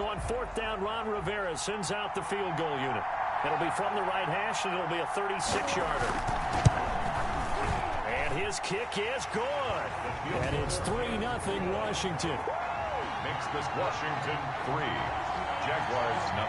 So on fourth down, Ron Rivera sends out the field goal unit. It'll be from the right hash, and it'll be a 36-yarder. And his kick is good. And it's 3-0 Washington. Makes this Washington 3, Jaguars 0.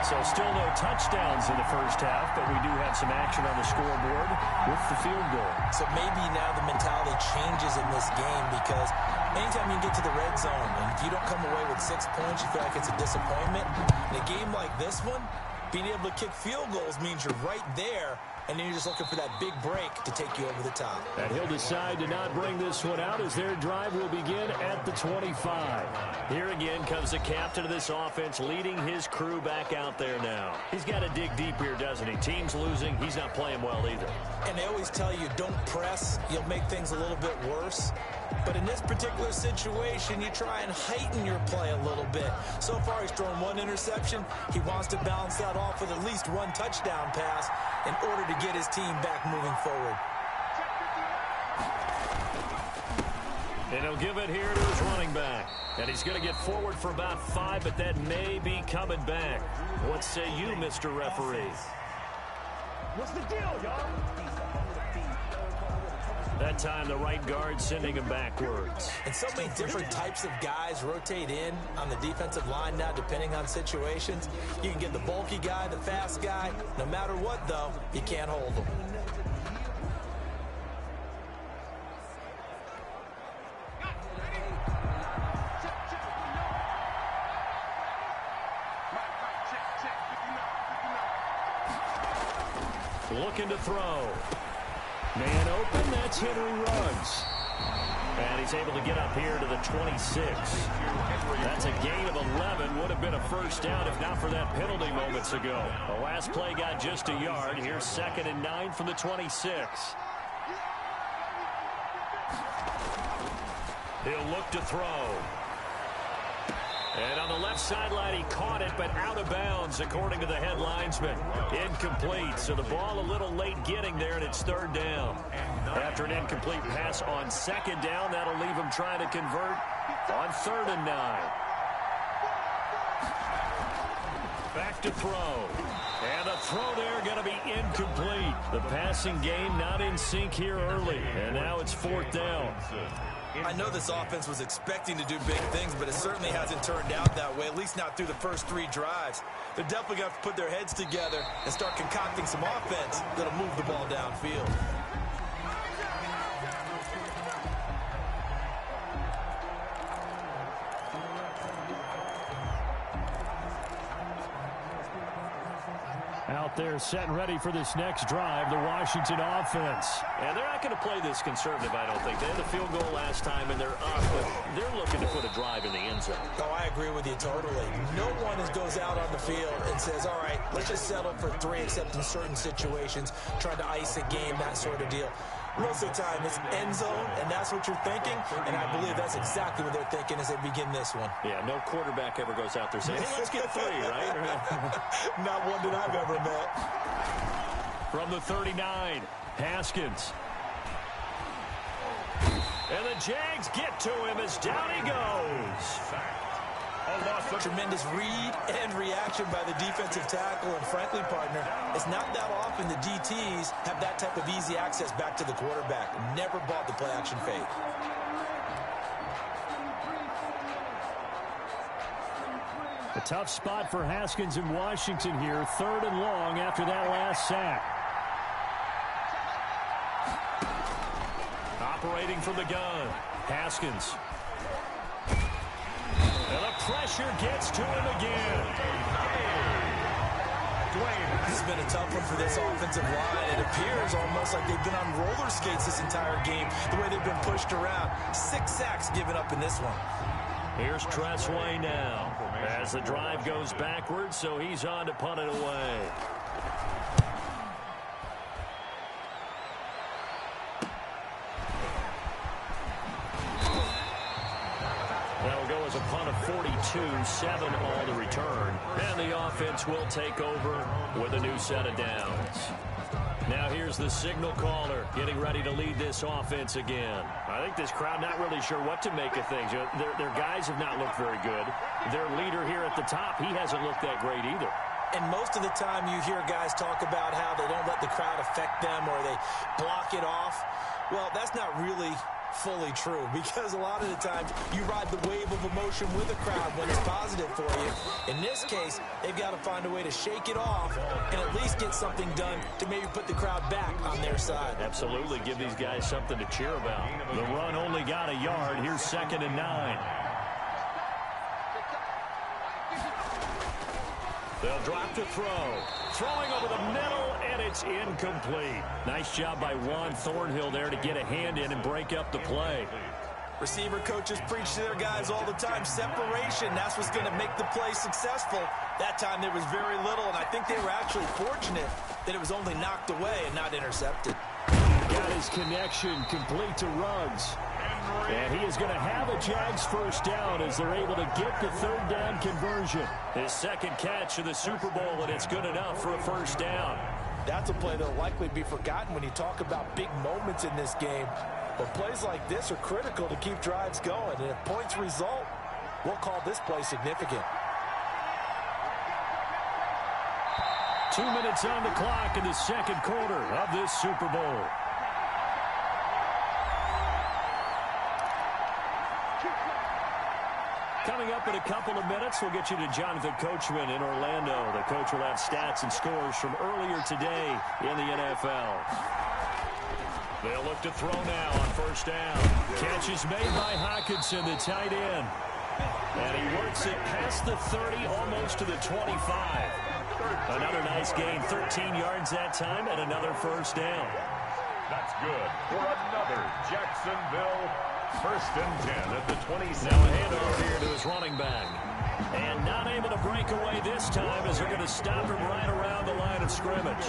So still no touchdowns in the first half, but we do have some action on the scoreboard with the field goal. So maybe now the mentality changes in this game, because anytime you get to the red zone and if you don't come away with 6 points, you feel like it's a disappointment. In a game like this one, being able to kick field goals means you're right there, and then you're just looking for that big break to take you over the top. And he'll decide to not bring this one out as their drive will begin at the 25. Here again comes the captain of this offense leading his crew back out there now. He's got to dig deep here, doesn't he? Team's losing. He's not playing well either. And they always tell you, don't press. You'll make things a little bit worse. But in this particular situation, you try and heighten your play a little bit. So far, he's thrown 1 interception. He wants to balance that off with at least 1 touchdown pass in order to get his team back moving forward. And he'll give it here to his running back. And he's going to get forward for about 5, but that may be coming back. What say you, Mr. Referee? What's the deal, y'all? That time, the right guard sending him backwards. And so many different types of guys rotate in on the defensive line now, depending on situations. You can get the bulky guy, the fast guy. No matter what, though, you can't hold them. Looking to throw. Man open, that's Henry Ruggs. And he's able to get up here to the 26. That's a gain of 11. Would have been a first down if not for that penalty moments ago. The last play got just a yard. Here's 2nd and 9 from the 26. He'll look to throw. And on the left sideline, he caught it, but out of bounds, according to the head linesman. Incomplete, so the ball a little late getting there, and it's 3rd down. After an incomplete pass on 2nd down, that'll leave him trying to convert on 3rd and 9. Back to throw. And the throw there going to be incomplete. The passing game not in sync here early, and now it's 4th down. I know this offense was expecting to do big things, but it certainly hasn't turned out that way, at least not through the first 3 drives. They're definitely going to have to put their heads together and start concocting some offense that'll move the ball downfield. Out there set and ready for this next drive, the Washington offense. And they're not going to play this conservative, I don't think. They had the field goal last time, and they're up, but they're looking to put a drive in the end zone. Oh, I agree with you totally. No one goes out on the field and says, all right, let's just settle for 3, except in certain situations, trying to ice a game, that sort of deal. Most of the time, it's end zone, and that's what you're thinking, and I believe that's exactly what they're thinking as they begin this one. Yeah, no quarterback ever goes out there saying, hey, let's get 3, right? Not one that I've ever met. From the 39, Haskins. And the Jags get to him as down he goes. A tremendous read and reaction by the defensive tackle, and frankly, partner, it's not that often the DTs have that type of easy access back to the quarterback. Never bought the play-action fake. A tough spot for Haskins in Washington here. 3rd and long after that last sack. Operating from the gun, Haskins. And the pressure gets to him again. This has been a tough one for this offensive line. It appears almost like they've been on roller skates this entire game, the way they've been pushed around. 6 sacks given up in this one. Here's Tressway now as the drive goes backwards, so he's on to punt it away. That'll go as a punt of 42, 7 all to return. And the offense will take over with a new set of downs. Now here's the signal caller getting ready to lead this offense again. I think this crowd not really sure what to make of things. Their guys have not looked very good. Their leader here at the top, he hasn't looked that great either. And most of the time you hear guys talk about how they don't let the crowd affect them or they block it off. Well, that's not really fully true, because a lot of the times you ride the wave of emotion with the crowd when it's positive for you. In this case, they've got to find a way to shake it off and at least get something done to maybe put the crowd back on their side. Absolutely, give these guys something to cheer about. The run only got a yard. Here's 2nd and 9. They'll drop to throw. Throwing over the middle, and it's incomplete. Nice job by Juan Thornhill there to get a hand in and break up the play. Receiver coaches preach to their guys all the time. Separation, that's what's going to make the play successful. That time there was very little, and I think they were actually fortunate that it was only knocked away and not intercepted. Got his connection complete to Ruggs. And he is going to have a Jags first down as they're able to get the 3rd down conversion. His 2nd catch of the Super Bowl, and it's good enough for a first down. That's a play that will likely be forgotten when you talk about big moments in this game. But plays like this are critical to keep drives going. And if points result, we'll call this play significant. 2 minutes on the clock in the 2nd quarter of this Super Bowl. Coming up in a couple of minutes, we'll get you to Jonathan Coachman in Orlando. The coach will have stats and scores from earlier today in the NFL. They'll look to throw now on first down. Catch is made by Hockenson, the tight end. And he works it past the 30, almost to the 25. Another nice gain, 13 yards that time, and another first down. That's good for another Jacksonville 1st and 10 at the 27. Now a handoff here to his running back. And not able to break away this time as they're going to stop him right around the line of scrimmage.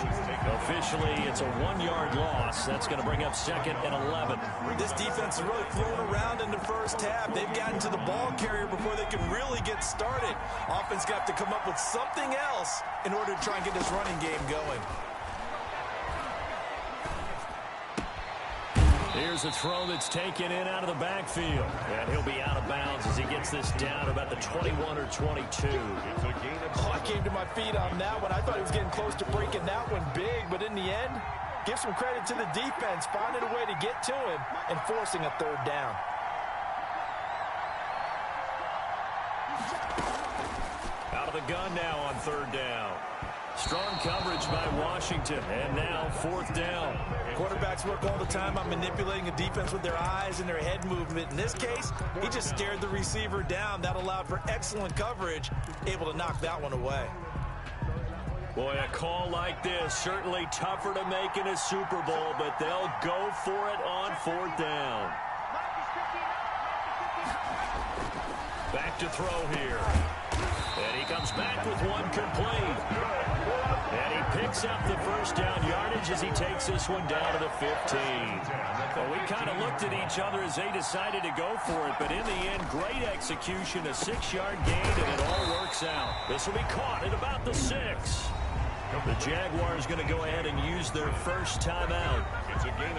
Officially, it's a 1-yard loss. That's going to bring up 2nd and 11. This defense is really thrown around in the first half. They've gotten to the ball carrier before they can really get started. Offense got to come up with something else in order to try and get this running game going. Here's a throw that's taken in out of the backfield. And he'll be out of bounds as he gets this down about the 21 or 22. I came to my feet on that one. I thought he was getting close to breaking that one big, but in the end, give some credit to the defense, finding a way to get to him and forcing a 3rd down. Out of the gun now on 3rd down. Strong coverage by Washington, and now 4th down. Quarterbacks work all the time on manipulating a defense with their eyes and their head movement. In this case, he just stared the receiver down. That allowed for excellent coverage, able to knock that one away. Boy, a call like this, certainly tougher to make in a Super Bowl, but they'll go for it on 4th down. Back to throw here. And he comes back with one complete. And he picks up the first down yardage as he takes this one down to the 15. Well, we kind of looked at each other as they decided to go for it, but in the end, great execution, a 6-yard gain, and it all works out. This will be caught at about the 6. The Jaguars going to go ahead and use their first timeout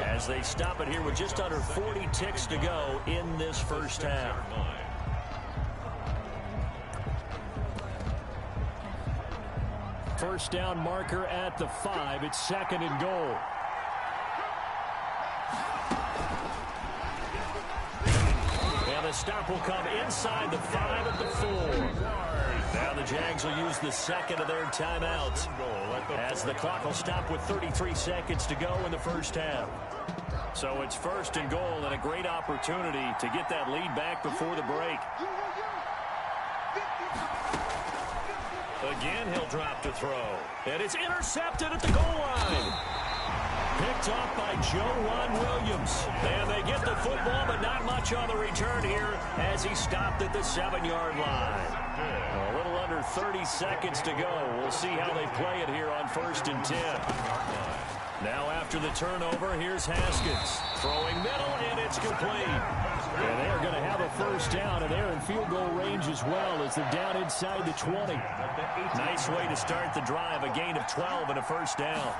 as they stop it here with just under 40 ticks to go in this first half. First down marker at the 5. It's 2nd and goal. And the stop will come inside the 5 at the 4. Now the Jags will use the 2nd of their timeouts as the clock will stop with 33 seconds to go in the first half. So it's 1st and goal and a great opportunity to get that lead back before the break. Again, he'll drop to throw. And it's intercepted at the goal line. Picked off by Joe Williams. And they get the football, but not much on the return here as he stopped at the 7-yard line. A little under 30 seconds to go. We'll see how they play it here on 1st and 10. Now after the turnover, here's Haskins. Throwing middle, and it's complete. And they're going to have a first down, and they're in field goal range as well as they're down inside the 20. Nice way to start the drive, a gain of 12 and a first down.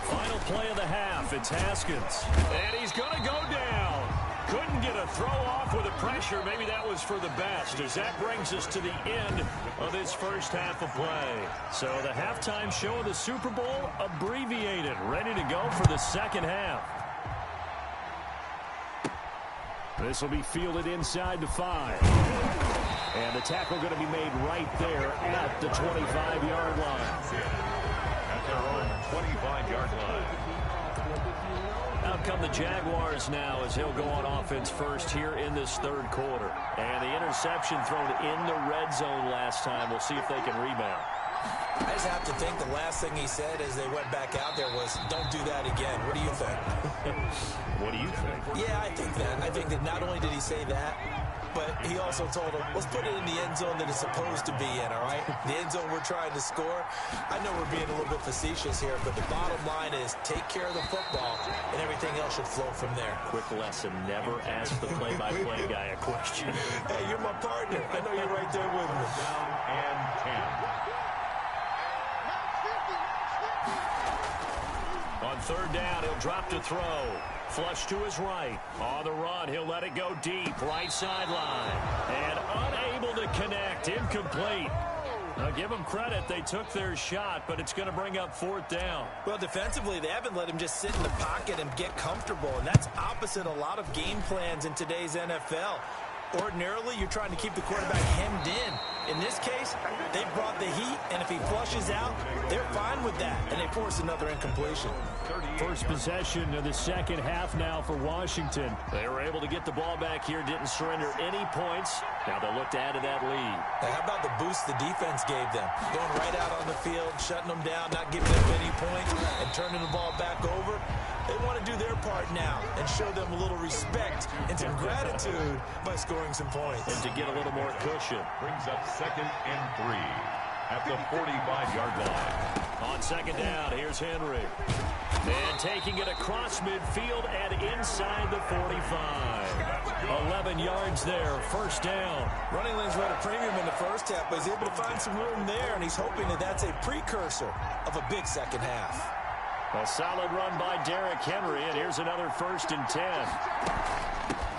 Final play of the half. It's Haskins. And he's going to go down. Couldn't get a throw off with the pressure. Maybe that was for the best, as that brings us to the end of this first half of play. So the halftime show of the Super Bowl abbreviated, ready to go for the second half. This will be fielded inside the 5. And the tackle going to be made right there at the 25-yard line. At their own 25-yard line. Out come the Jaguars now as he'll go on offense first here in this third quarter. And the interception thrown in the red zone last time. We'll see if they can rebound. I just have to think the last thing he said as they went back out there was, don't do that again. What do you think? What do you think? Yeah, I think that. I think that not only did he say that, but he also told him, let's put it in the end zone that it's supposed to be in, all right? The end zone we're trying to score. I know we're being a little bit facetious here, but the bottom line is take care of the football, and everything else should flow from there. Quick lesson, never ask the play-by-play guy a question. Hey, you're my partner. I know you're right there with me. Down and 10. On third down, he'll drop to throw. Flush to his right. On the run, he'll let it go deep. Right sideline. And unable to connect. Incomplete. Now, give them credit. They took their shot, but it's going to bring up fourth down. Well, defensively, they haven't let him just sit in the pocket and get comfortable, and that's opposite a lot of game plans in today's NFL. Ordinarily, you're trying to keep the quarterback hemmed in. In this case, they brought the heat, and if he flushes out, they're fine with that, and they force another incompletion. First possession of the second half now for Washington. They were able to get the ball back here, didn't surrender any points. Now they'll look to add to that lead. Now, how about the boost the defense gave them? Going right out on the field, shutting them down, not giving them any points, and turning the ball back over. They want to do their part now and show them a little respect and some gratitude by scoring some points. And to get a little more cushion. Brings up 2nd and 3 at the 45-yard line. On second down, here's Henry. And taking it across midfield and inside the 45. 11 yards there, first down. Running lanes run a premium in the first half, but he's able to find some room there, and he's hoping that that's a precursor of a big second half. A solid run by Derrick Henry, and here's another 1st and 10.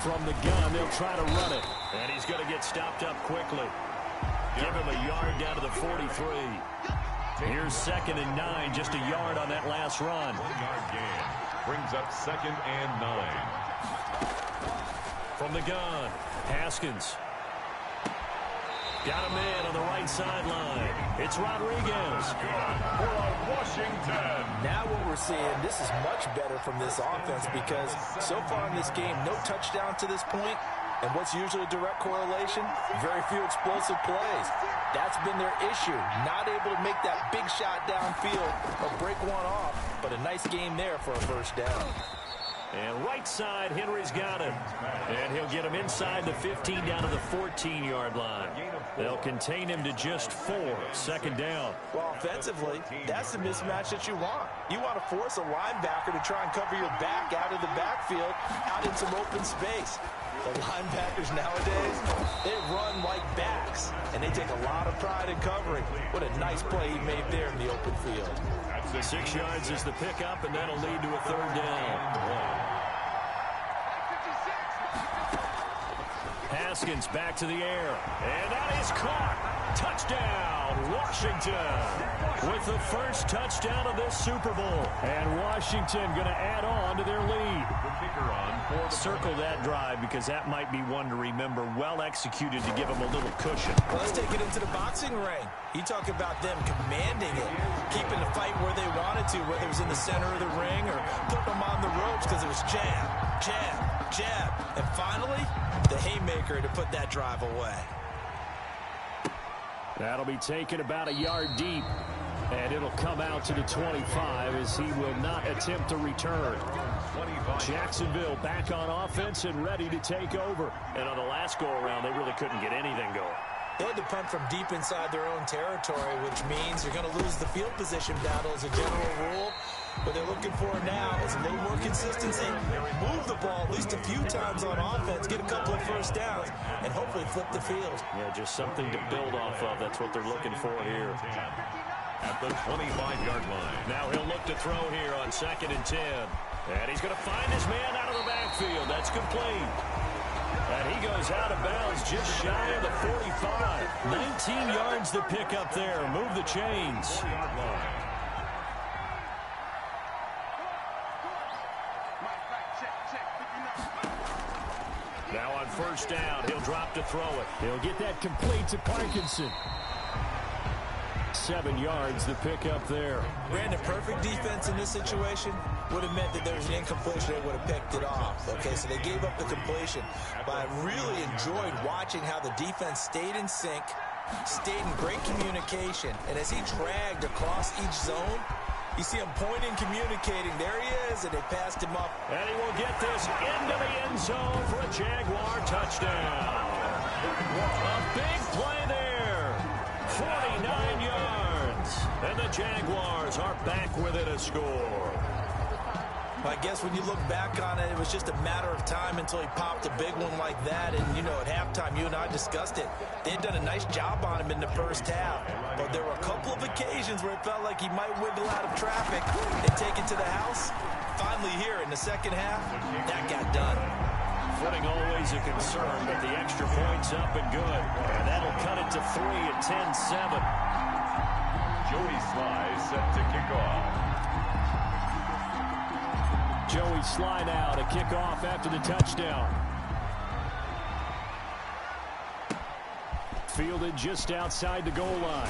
From the gun, they'll try to run it. And he's going to get stopped up quickly. Give him a yard down to the 43. Here's 2nd and 9, just a yard on that last run. 1-yard gain. Brings up 2nd and 9. From the gun, Haskins. Got a man on the right sideline. It's Rodriguez. For Washington. Now what we're seeing, this is much better from this offense because so far in this game, no touchdown to this point. And what's usually a direct correlation? Very few explosive plays. That's been their issue. Not able to make that big shot downfield or break one off. But a nice game there for a first down. And right side, Henry's got him. And he'll get him inside the 15 down to the 14-yard line. They'll contain him to just 4. Second down. Well, offensively, that's the mismatch that you want. You want to force a linebacker to try and cover your back out of the backfield, out in some open space. The linebackers nowadays, they run like backs, and they take a lot of pride in covering. What a nice play he made there in the open field. 6 yards is the pickup, and that'll lead to a third down. Haskins back to the air, and that is caught. Touchdown, Washington, with the first touchdown of this Super Bowl. And Washington going to add on to their lead. Circle that drive because that might be one to remember. Well executed to give them a little cushion. Well, let's take it into the boxing ring. You talk about them commanding it, keeping the fight where they wanted to, whether it was in the center of the ring or putting them on the ropes because it was jab, jab, jab. And finally, the haymaker to put that drive away. That'll be taken about a yard deep, and it'll come out to the 25 as he will not attempt to return. Jacksonville back on offense and ready to take over. And on the last go-around, they really couldn't get anything going. They had to punt from deep inside their own territory, which means you're going to lose the field position battle as a general rule. What they're looking for now is a little more consistency, move the ball at least a few times on offense, get a couple of first downs, and hopefully flip the field. Yeah, just something to build off of. That's what they're looking for here. at the 25-yard line. Now he'll look to throw here on 2nd and 10. And he's going to find his man out of the backfield. That's complete. And he goes out of bounds just shy of the 45. 19 yards to pick up there. Move the chains. Now on 1st down, he'll drop to throw it. He'll get that complete to Parkinson. 7 yards to pick up there. Brandon, perfect defense in this situation would have meant that there was an incompletion. They would have picked it off. Okay, so they gave up the completion. But I really enjoyed watching how the defense stayed in sync, stayed in great communication. And as he dragged across each zone, you see him pointing, communicating. There he is, and they passed him up. And he will get this into the end zone for a Jaguar touchdown. A big play there. 49 yards. And the Jaguars are back within a score. I guess when you look back on it, it was just a matter of time until he popped a big one like that. And, you know, at halftime, you and I discussed it. They had done a nice job on him in the first half. But there were a couple of occasions where it felt like he might wiggle out of traffic and take it to the house. Finally here in the second half, that got done. Footing always a concern, but the extra point's up and good. And that'll cut it to 3 at 10-7. Joey Sly set to kick off. Joey Sly now to kick off after the touchdown. Fielded just outside the goal line.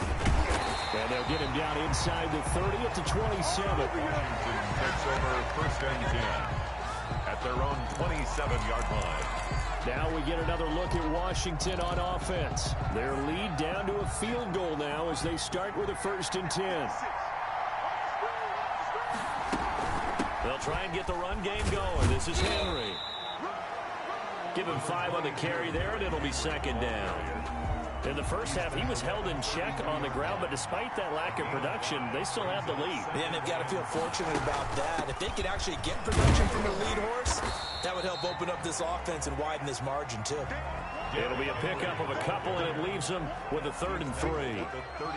And they'll get him down inside the 30 at the 27. Washington takes over 1st and 10 at their own 27-yard line. Now we get another look at Washington on offense. Their lead down to a field goal now as they start with a 1st and 10. They'll try and get the run game going. This is Henry. Give him 5 on the carry there, and it'll be 2nd down. In the first half, he was held in check on the ground, but despite that lack of production, they still have the lead. Yeah, and they've got to feel fortunate about that. If they could actually get production from their lead horse, that would help open up this offense and widen this margin, too. It'll be a pickup of a couple, and it leaves them with a 3rd and 3.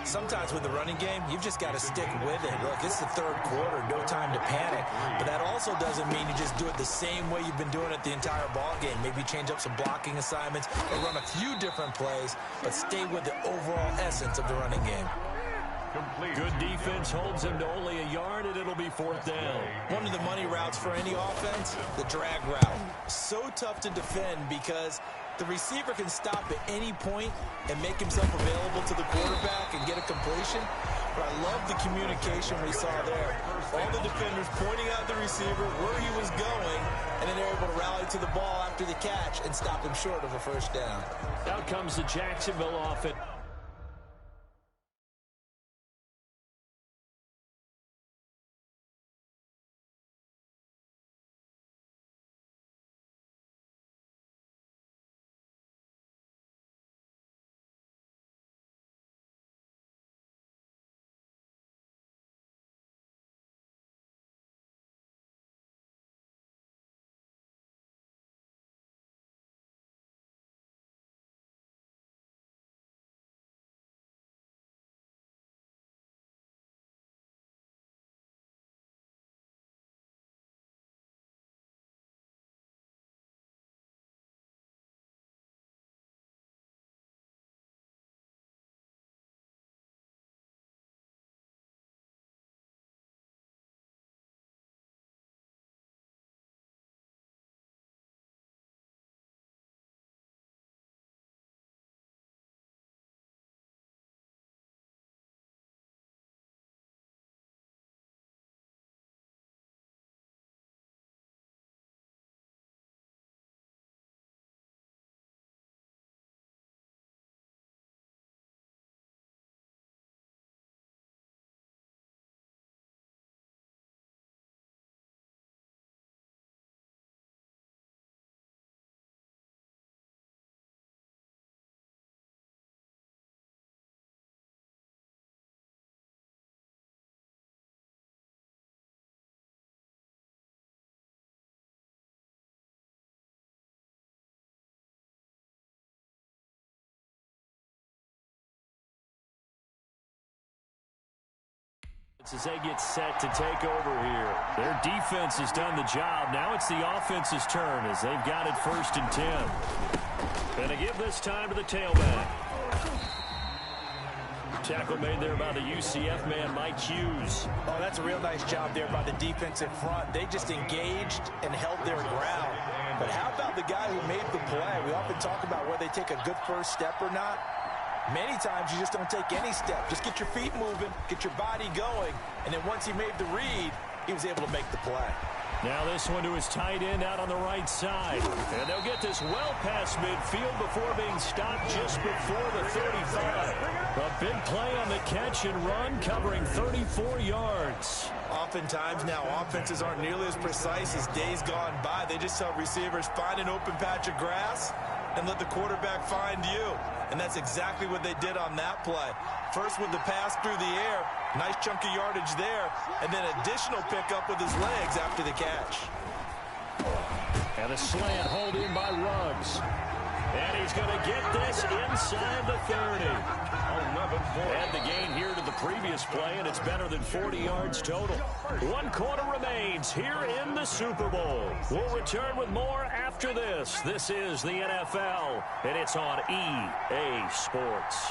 Sometimes with the running game, you've just got to stick with it. Look, it's the 3rd quarter, no time to panic. But that also doesn't mean you just do it the same way you've been doing it the entire ball game. Maybe change up some blocking assignments or run a few different plays, but stay with the overall essence of the running game. Good defense holds him to only a yard, and it'll be 4th down. One of the money routes for any offense, the drag route. So tough to defend because the receiver can stop at any point and make himself available to the quarterback and get a completion. But I love the communication we saw there. All the defenders pointing out the receiver where he was going, and then they're able to rally to the ball after the catch and stop him short of a 1st down. Out comes the Jacksonville offense. As they get set to take over here. Their defense has done the job. Now it's the offense's turn as they've got it 1st and 10. Going to give this time to the tailback. Tackle made there by the UCF man, Mike Hughes. Oh, that's a real nice job there by the defensive front. They just engaged and held their ground. But how about the guy who made the play? We often talk about whether they take a good first step or not. Many times you just don't take any step. Just get your feet moving, get your body going, and then once he made the read, he was able to make the play. Now this one to his tight end out on the right side. And they'll get this well past midfield before being stopped just before the 35. A big play on the catch and run, covering 34 yards. Oftentimes now offenses aren't nearly as precise as days gone by. They just tell receivers, find an open patch of grass and let the quarterback find you. And that's exactly what they did on that play. First with the pass through the air, nice chunk of yardage there, and then additional pickup with his legs after the catch. And a slant hold in by Ruggs. And he's going to get this inside the 30. Add the gain here to the previous play, and it's better than 40 yards total. 1 quarter remains here in the Super Bowl. We'll return with more after this. This is the NFL, and it's on EA Sports.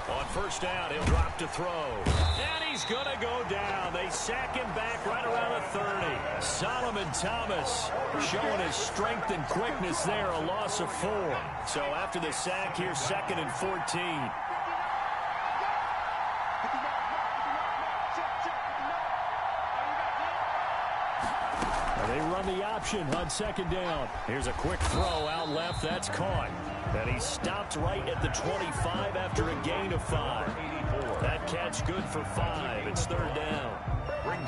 On 1st down, he'll drop to throw. And he's going to go down. They sack him back right around the 30. Solomon Thomas showing his strength and quickness there, a loss of 4. So after the sack here, 2nd and 14. They run the option on 2nd down. Here's a quick throw out left. That's caught. And he stopped right at the 25 after a gain of 5. That catch good for 5. It's 3rd down.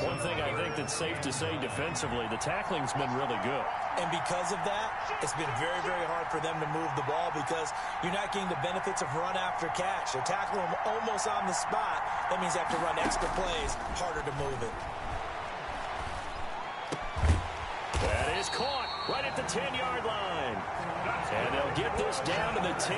One thing I think that's safe to say defensively, the tackling's been really good. And because of that, it's been very, very hard for them to move the ball because you're not getting the benefits of run after catch. They're tackling them almost on the spot. That means they have to run extra plays, harder to move it. That is caught right at the 10-yard line. And they'll get this down to the 10.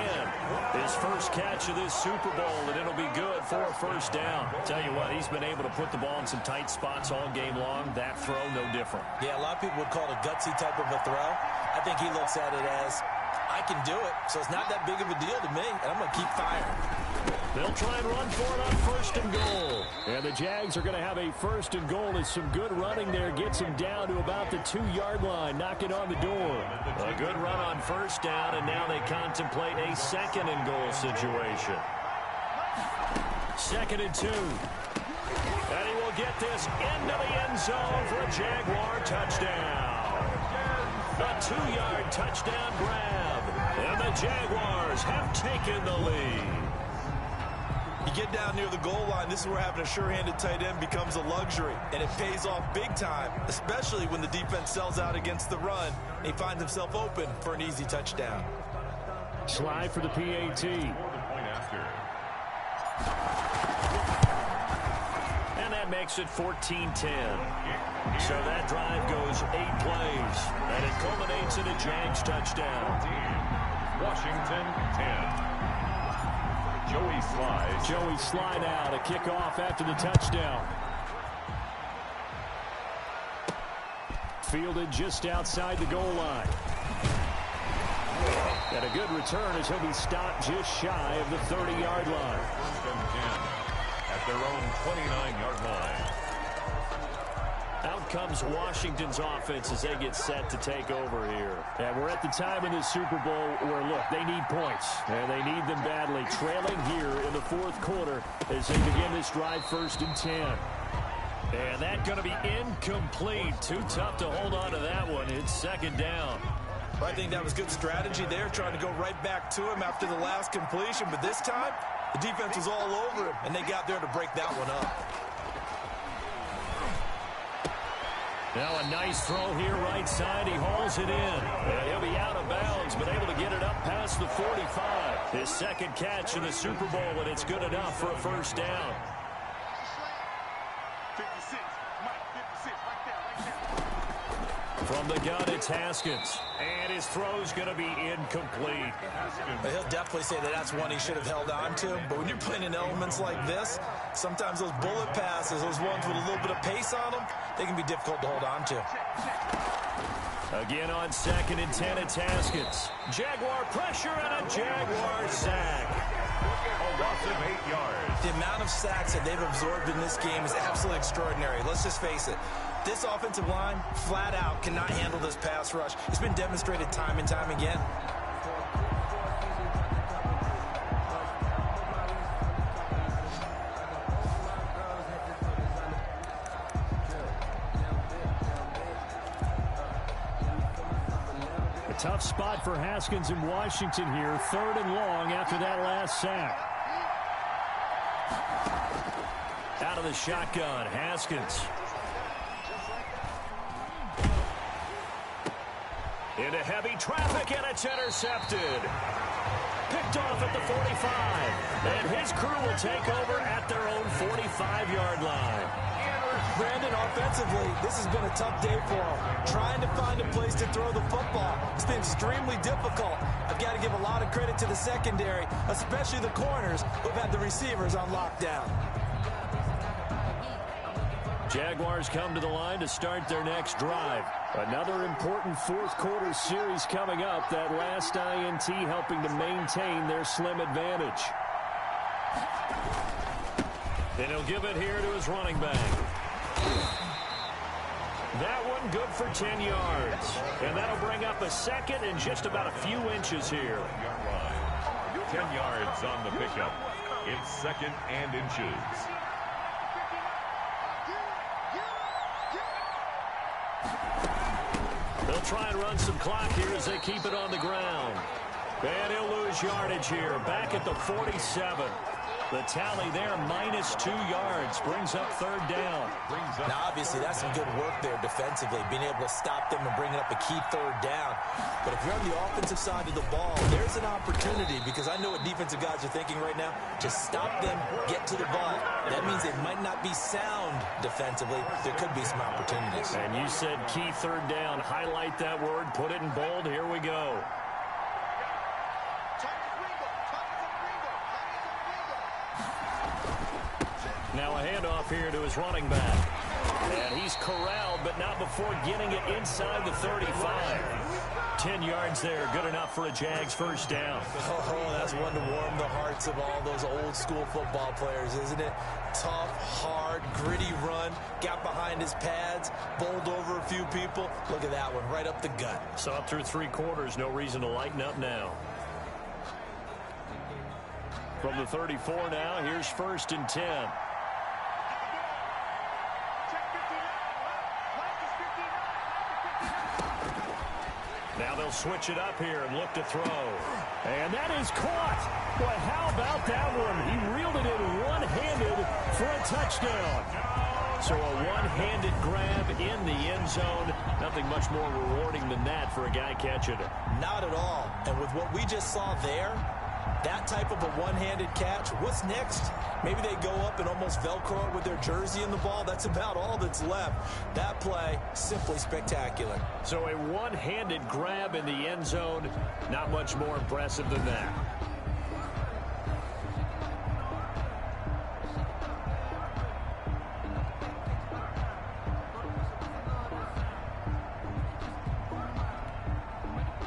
His first catch of this Super Bowl, and it'll be good for a 1st down. Tell you what, he's been able to put the ball in some tight spots all game long. That throw, no different. Yeah, a lot of people would call it a gutsy type of a throw. I think he looks at it as, I can do it, so it's not that big of a deal to me, and I'm going to keep firing. They'll try and run for it on 1st and goal. And the Jags are going to have a 1st and goal as some good running there gets him down to about the 2-yard line, knocking on the door. A good run on 1st down, and now they contemplate a 2nd and goal situation. 2nd and 2. And he will get this into the end zone for a Jaguar touchdown. A 2-yard touchdown grab. And the Jaguars have taken the lead. You get down near the goal line, this is where having a sure-handed tight end becomes a luxury, and it pays off big time, especially when the defense sells out against the run, and he finds himself open for an easy touchdown. Slide for the PAT. And that makes it 14-10. So that drive goes 8 plays, and it culminates in a Jags touchdown. Washington 10. Joey slide out, a kickoff after the touchdown. Fielded just outside the goal line. And a good return as he'll be stopped just shy of the 30-yard line. 1st and 10 at their own 29-yard line. Out comes Washington's offense as they get set to take over here. And we're at the time in the Super Bowl where, look, they need points. And they need them badly. Trailing here in the 4th quarter as they begin this drive 1st and 10. And that's going to be incomplete. Too tough to hold on to that one. It's 2nd down. I think that was good strategy there, trying to go right back to him after the last completion. But this time, the defense was all over him, and they got there to break that one up. Now a nice throw here right side. He hauls it in. And he'll be out of bounds, but able to get it up past the 45. His 2nd catch in the Super Bowl, and it's good enough for a 1st down. From the gun, it's Haskins. And his throw's going to be incomplete. He'll definitely say that that's one he should have held on to. But when you're playing in elements like this, sometimes those bullet passes, those ones with a little bit of pace on them, they can be difficult to hold on to. Again on 2nd and 10, it's Haskins. Jaguar pressure and a Jaguar sack. A loss of 8 yards. The amount of sacks that they've absorbed in this game is absolutely extraordinary. Let's just face it. This offensive line, flat out, cannot handle this pass rush. It's been demonstrated time and time again. A tough spot for Haskins in Washington here. 3rd and long after that last sack. Out of the shotgun, Haskins. Into heavy traffic, and it's intercepted. Picked off at the 45. And his crew will take over at their own 45-yard line. Brandon, offensively, this has been a tough day for him. Trying to find a place to throw the football. It's been extremely difficult. I've got to give a lot of credit to the secondary, especially the corners who've had the receivers on lockdown. Jaguars come to the line to start their next drive. Another important 4th quarter series coming up. That last INT helping to maintain their slim advantage. And he'll give it here to his running back. That one good for 10 yards. And that'll bring up a 2nd and just about a few inches here. 10 yards on the pickup. It's 2nd and inches. They'll try and run some clock here as they keep it on the ground. And he'll lose yardage here. Back at the 47. The tally there, -2 yards, brings up 3rd down. Now, obviously, that's some good work there defensively, being able to stop them and bringing up a key 3rd down. But if you're on the offensive side of the ball, there's an opportunity, because I know what defensive guys are thinking right now, to stop them, get to the ball. That means they might not be sound defensively. There could be some opportunities. And you said key 3rd down. Highlight that word, put it in bold. Here we go. Now a handoff here to his running back. And he's corralled, but not before getting it inside the 35. 10 yards there, good enough for a Jags 1st down. Oh, that's one to warm the hearts of all those old school football players, isn't it? Tough, hard, gritty run, got behind his pads, bowled over a few people. Look at that one, right up the gut. Saw it through 3 quarters, no reason to lighten up now. From the 34 now, here's 1st and 10. Now they'll switch it up here and look to throw. And that is caught. Boy, how about that one? He reeled it in one-handed for a touchdown. So a one-handed grab in the end zone. Nothing much more rewarding than that for a guy catching it. Not at all. And with what we just saw there, that type of a one-handed catch, what's next? Maybe they go up and almost Velcro it with their jersey in the ball. That's about all that's left. That play, simply spectacular. So a one-handed grab in the end zone, not much more impressive than that.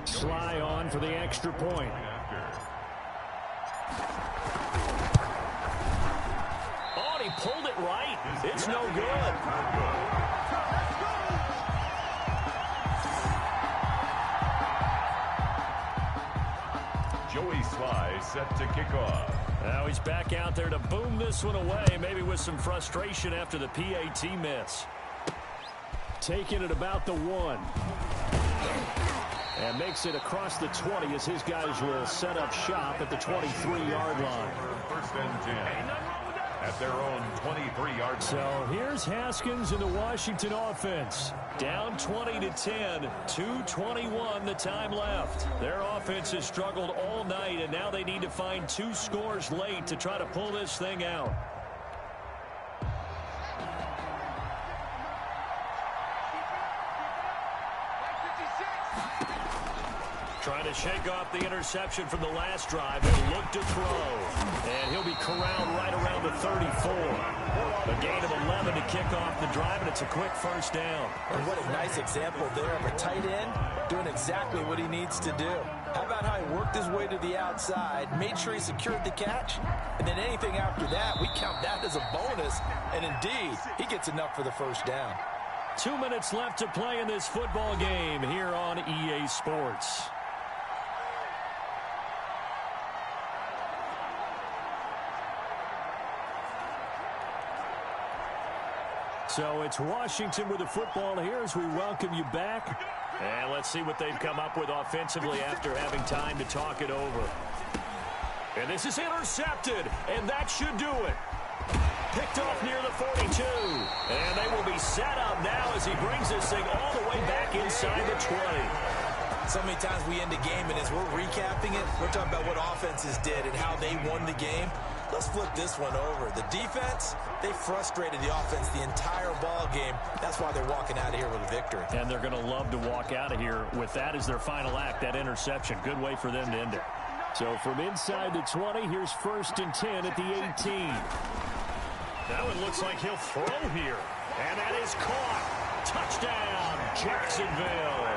Sly on for the extra point. Oh, he pulled it right. It's no good. Joey Sly set to kick off. Now he's back out there to boom this one away, maybe with some frustration after the PAT miss. Taking it about the 1. And makes it across the 20 as his guys will set up shop at the 23-yard line. 1st and 10 at their own 23-yard line. So here's Haskins in the Washington offense. Down 20-10, 2:21 the time left. Their offense has struggled all night, and now they need to find 2 scores late to try to pull this thing out. Trying to shake off the interception from the last drive. He'll look to throw. And he'll be corralled right around the 34. A gain of 11 to kick off the drive, and it's a quick first down. And what a nice example there of a tight end doing exactly what he needs to do. How about how he worked his way to the outside, made sure he secured the catch, and then anything after that, we count that as a bonus. And indeed, he gets enough for the first down. 2 minutes left to play in this football game here on EA Sports. So it's Washington with the football here as we welcome you back. And let's see what they've come up with offensively after having time to talk it over. And this is intercepted, and that should do it. Picked off near the 42. And they will be set up now as he brings this thing all the way back inside the 20. So many times we end a game, and as we're recapping it, we're talking about what offenses did and how they won the game. Let's flip this one over. The defense, they frustrated the offense the entire ball game. That's why they're walking out of here with a victory. And they're going to love to walk out of here with that as their final act, that interception. Good way for them to end it. So from inside the 20, here's 1st and 10 at the 18. Now it looks like he'll throw here. And that is caught. Touchdown, Jacksonville.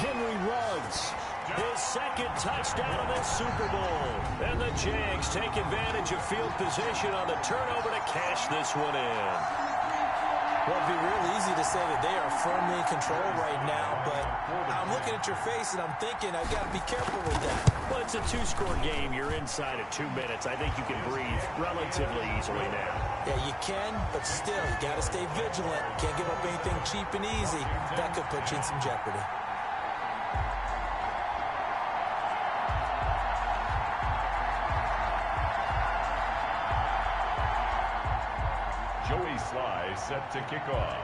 Henry Ruggs. His second touchdown of this Super Bowl. And the Jags take advantage of field position on the turnover to cash this one in. Well, it'd be real easy to say that they are firmly in control right now, but I'm looking at your face and I'm thinking I've got to be careful with that. Well, it's a 2-score game. You're inside of 2 minutes. I think you can breathe relatively easily now. Yeah, you can, but still, you got to stay vigilant. Can't give up anything cheap and easy. That could put you in some jeopardy. Joey Sly set to kick off.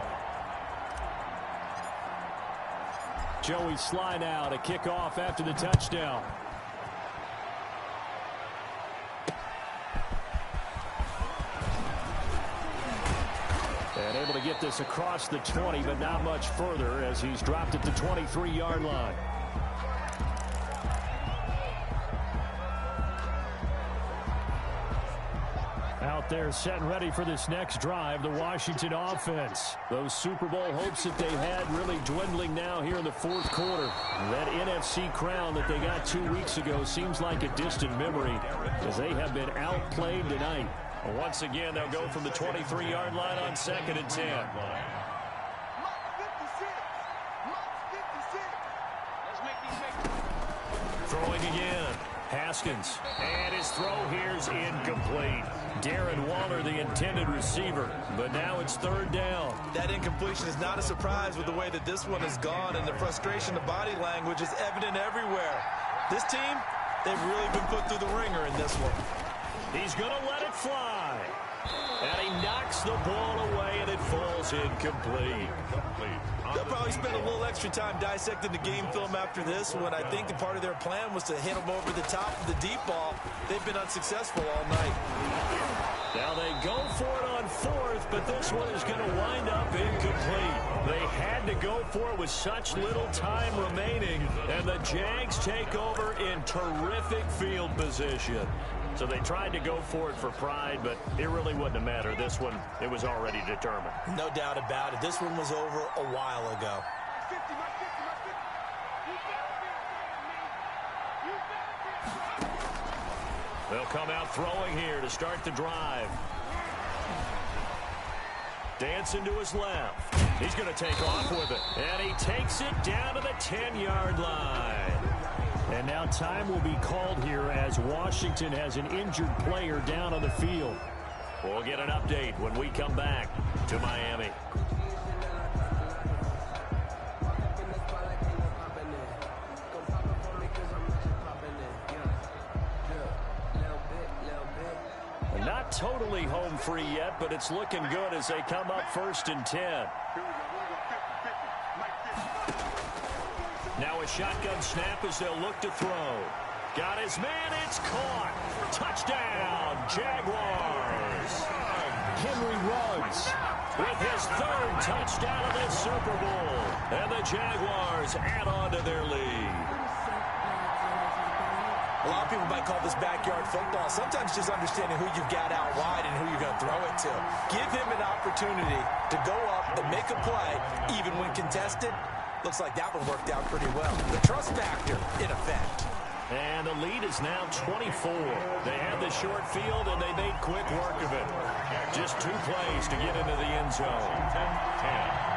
Joey Sly now to kick off after the touchdown. And able to get this across the 20, but not much further as he's dropped at the 23-yard line. Out there set and ready for this next drive, the Washington offense. Those Super Bowl hopes that they had really dwindling now here in the 4th quarter. That NFC crown that they got 2 weeks ago seems like a distant memory as they have been outplayed tonight. Once again, they'll go from the 23-yard line on 2nd and 10. Throwing again. Haskins. And his throw here's incomplete. Darren Waller, the intended receiver. But now it's 3rd down. That incompletion is not a surprise with the way that this one has gone, and the frustration of body language is evident everywhere. This team, they've really been put through the ringer in this one. He's going to let it fly. And he knocks the ball away, and it falls incomplete. They'll probably spend a little extra time dissecting the game film after this one. I think the part of their plan was to hit them over the top of the deep ball. They've been unsuccessful all night. Now they go for it on 4th, but this one is going to wind up incomplete. They had to go for it with such little time remaining, and the Jags take over in terrific field position. So they tried to go for it for pride, but it really wouldn't have mattered. This one, it was already determined. No doubt about it. This one was over a while ago. They'll come out throwing here to start the drive. Dancing to his left. He's going to take off with it. And he takes it down to the 10-yard line. And now time will be called here as Washington has an injured player down on the field. We'll get an update when we come back to Miami. Not totally home free yet, but it's looking good as they come up 1st and 10. Now a shotgun snap as they'll look to throw. Got his man, it's caught. Touchdown, Jaguars. Henry Ruggs with his 3rd touchdown of this Super Bowl. And the Jaguars add on to their lead. A lot of people might call this backyard football. Sometimes just understanding who you've got out wide and who you're going to throw it to. Give him an opportunity to go up and make a play, even when contested. Looks like that one worked out pretty well. The trust factor in effect. And the lead is now 24. They have the short field, and they made quick work of it. Just 2 plays to get into the end zone. 10.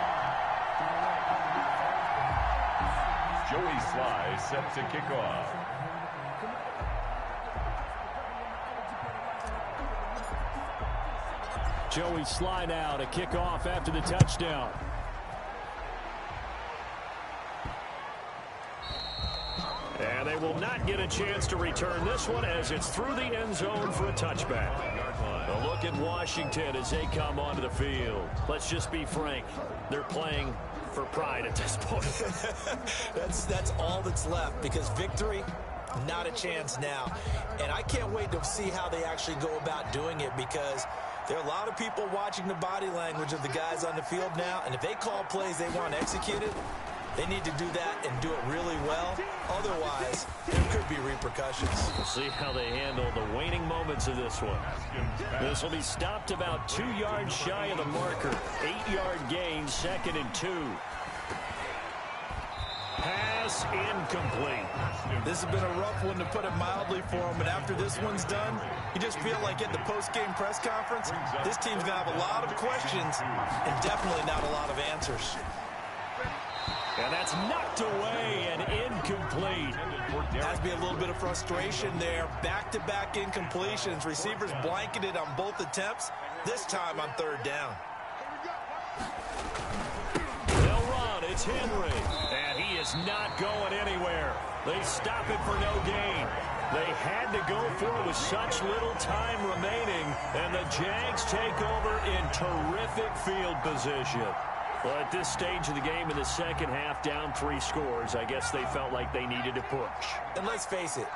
Joey Sly set to kick off. Joey Sly now to kick off after the touchdown. And they will not get a chance to return this one as it's through the end zone for a touchback. A look at Washington as they come onto the field. Let's just be frank. They're playing for pride at this point. That's all that's left, because victory, not a chance now. And I can't wait to see how they actually go about doing it, because there are a lot of people watching the body language of the guys on the field now, and if they call plays they want executed, they need to do that and do it really well. Otherwise, there could be repercussions. We'll see how they handle the waning moments of this one. This will be stopped about 2 yards shy of the marker. 8-yard gain, 2nd and 2. Pass incomplete. This has been a rough one, to put it mildly, for him. And after this one's done, you just feel like at the post-game press conference, this team's going to have a lot of questions and definitely not a lot of answers. And that's knocked away and incomplete. Has to be a little bit of frustration there. Back-to-back incompletions. Receivers blanketed on both attempts, this time on 3rd down. They'll run. It's Henry. And he is not going anywhere. They stop it for no gain. They had to go for it with such little time remaining. And the Jags take over in terrific field position. Well, at this stage of the game in the second half, down 3 scores, I guess they felt like they needed to push. And let's face it,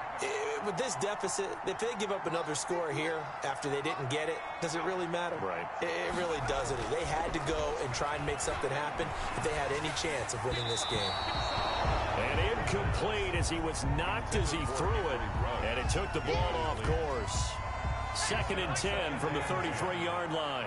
with this deficit, if they give up another score here after they didn't get it, does it really matter? Right. It really doesn't. They had to go and try and make something happen if they had any chance of winning this game. And incomplete as he was knocked as he threw it, and it took the ball off course. 2nd and 10 from the 33-yard line.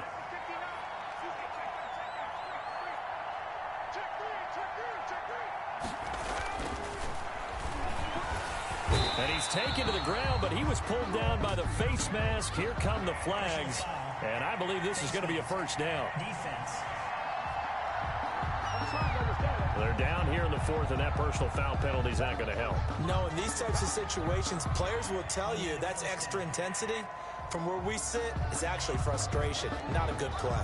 And he's taken to the ground, but he was pulled down by the face mask. Here come the flags. And I believe this is going to be a first down. They're down here in the 4th, and that personal foul penalty is not going to help. No, in these types of situations, players will tell you that's extra intensity. From where we sit, it's actually frustration, not a good play.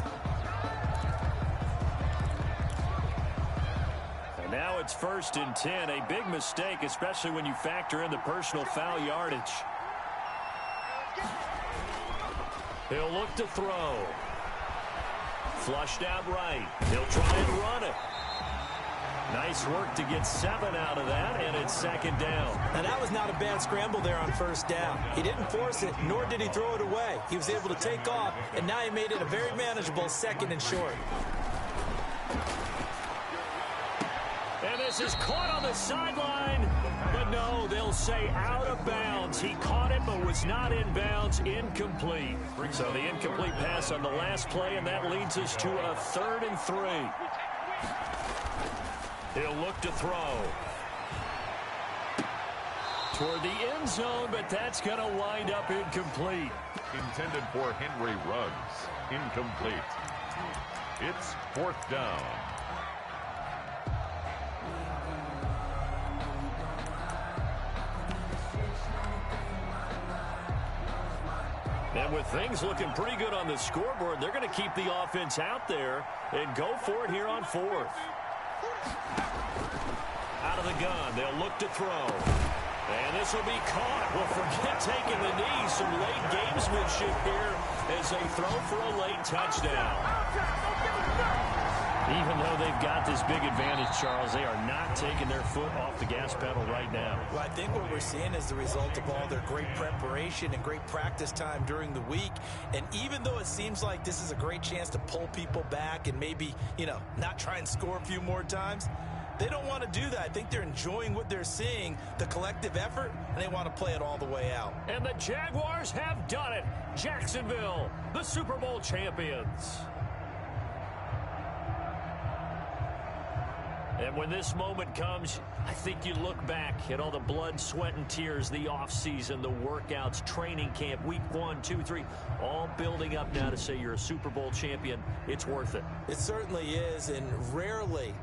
Now it's 1st and 10, a big mistake, especially when you factor in the personal foul yardage. He'll look to throw. Flushed out right. He'll try and run it. Nice work to get 7 out of that, and it's 2nd down. Now, that was not a bad scramble there on 1st down. He didn't force it, nor did he throw it away. He was able to take off, and now he made it a very manageable 2nd and short. And this is caught on the sideline, but no, they'll say out of bounds. He caught it, but was not in bounds. Incomplete. So the incomplete pass on the last play, and that leads us to a 3rd and 3. He'll look to throw toward the end zone, but that's going to wind up incomplete. Intended for Henry Ruggs. Incomplete. It's 4th down. And with things looking pretty good on the scoreboard, they're going to keep the offense out there and go for it here on 4th. Out of the gun, they'll look to throw. And this will be caught. Well, forget taking the knee. Some late gamesmanship here as they throw for a late touchdown. Even though they've got this big advantage, Charles, they are not taking their foot off the gas pedal right now. Well, I think what we're seeing is the result of all their great preparation and great practice time during the week. And even though it seems like this is a great chance to pull people back and maybe, not try and score a few more times, They don't want to do that. I think they're enjoying what they're seeing, the collective effort, and they want to play it all the way out. And the Jaguars have done it. Jacksonville, the Super Bowl champions. And when this moment comes, I think you look back at all the blood, sweat, and tears, the offseason, the workouts, training camp, week 1, 2, 3, all building up now to say you're a Super Bowl champion. It's worth it. It certainly is, and rarely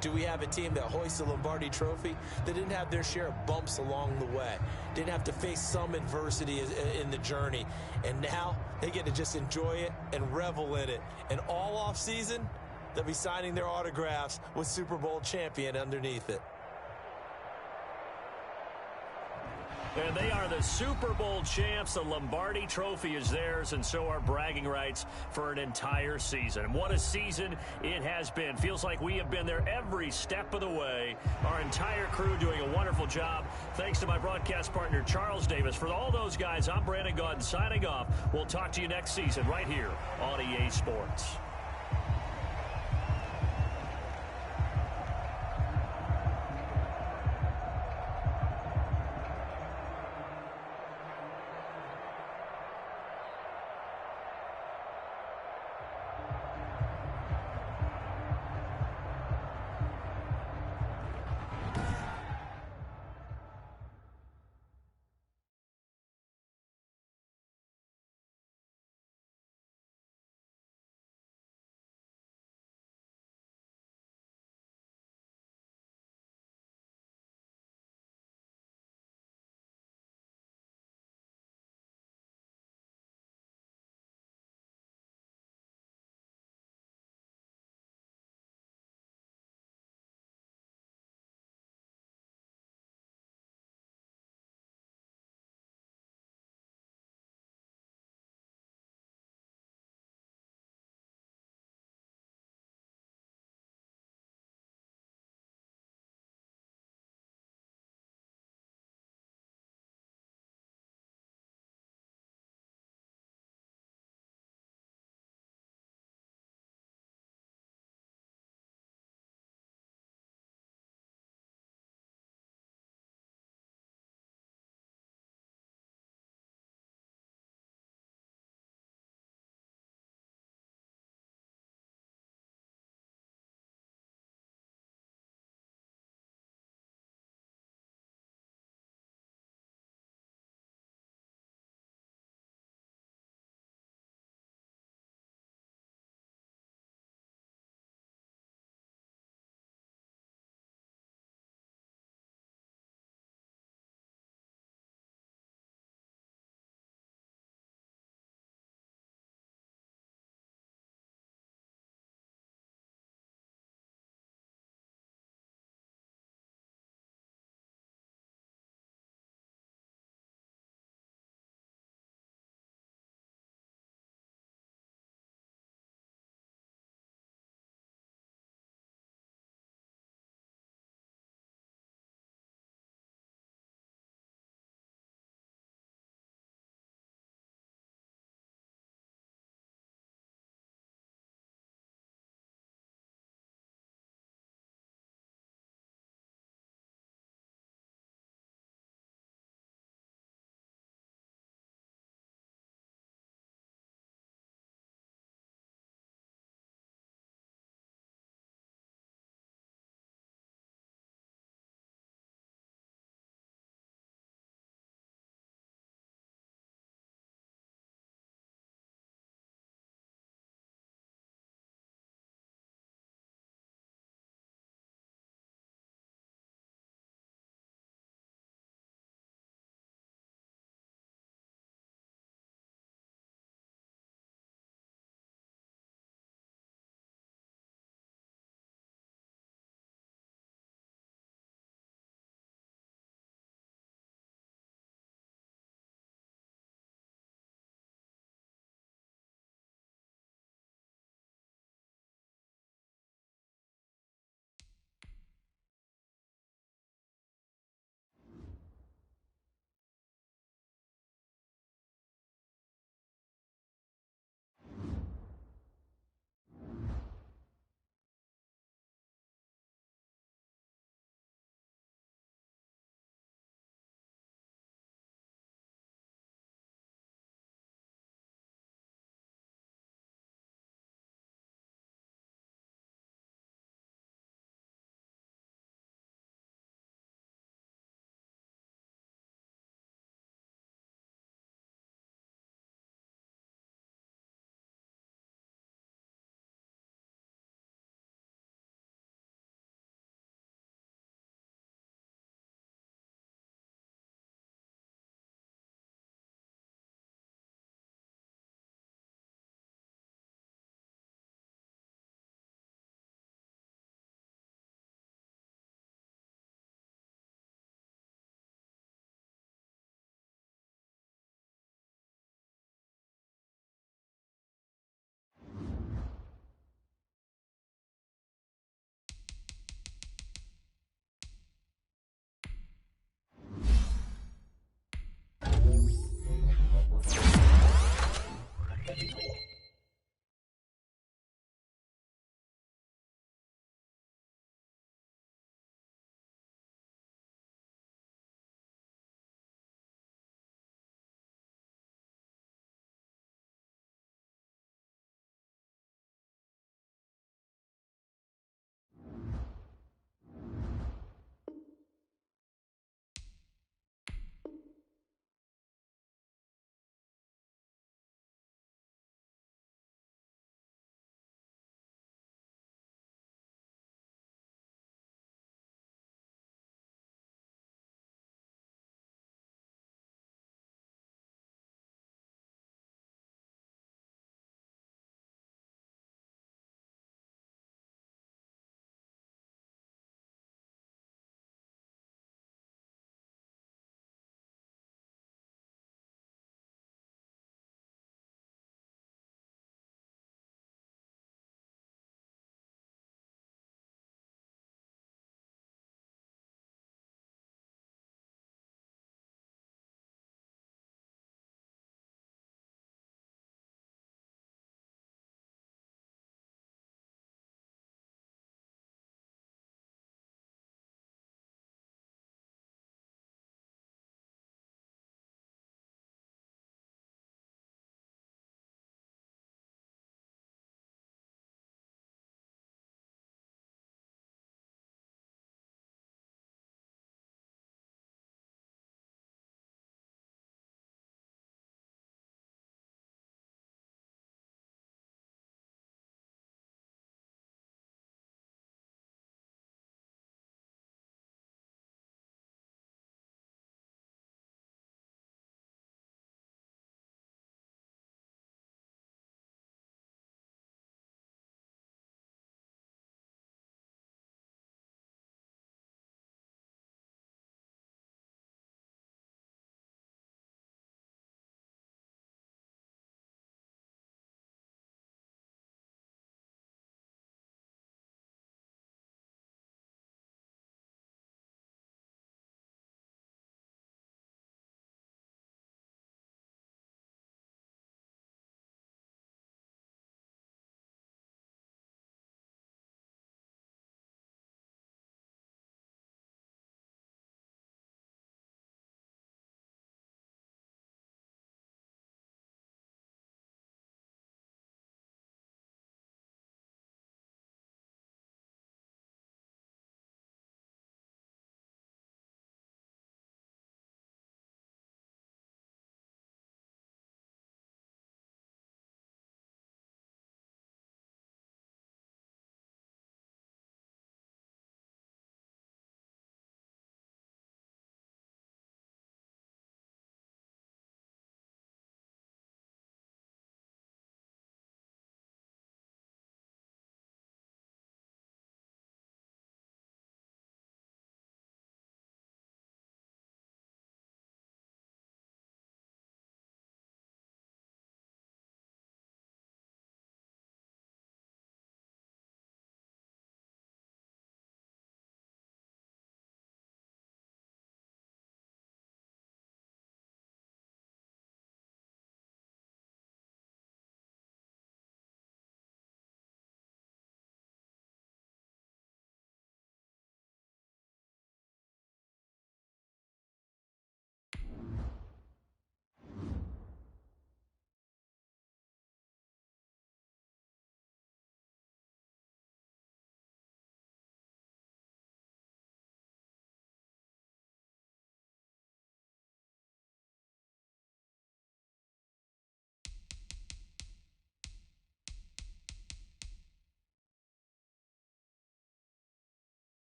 do we have a team that hoists the Lombardi Trophy that didn't have their share of bumps along the way, didn't have to face some adversity in the journey, and now they get to just enjoy it and revel in it. And all offseason, they'll be signing their autographs with Super Bowl champion underneath it. And they are the Super Bowl champs. The Lombardi Trophy is theirs, and so are bragging rights for an entire season. What a season it has been. Feels like we have been there every step of the way. Our entire crew doing a wonderful job. Thanks to my broadcast partner, Charles Davis. For all those guys, I'm Brandon Gaudin signing off. We'll talk to you next season right here on EA Sports.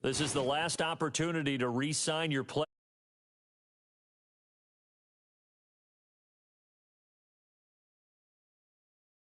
This is the last opportunity to re-sign your play.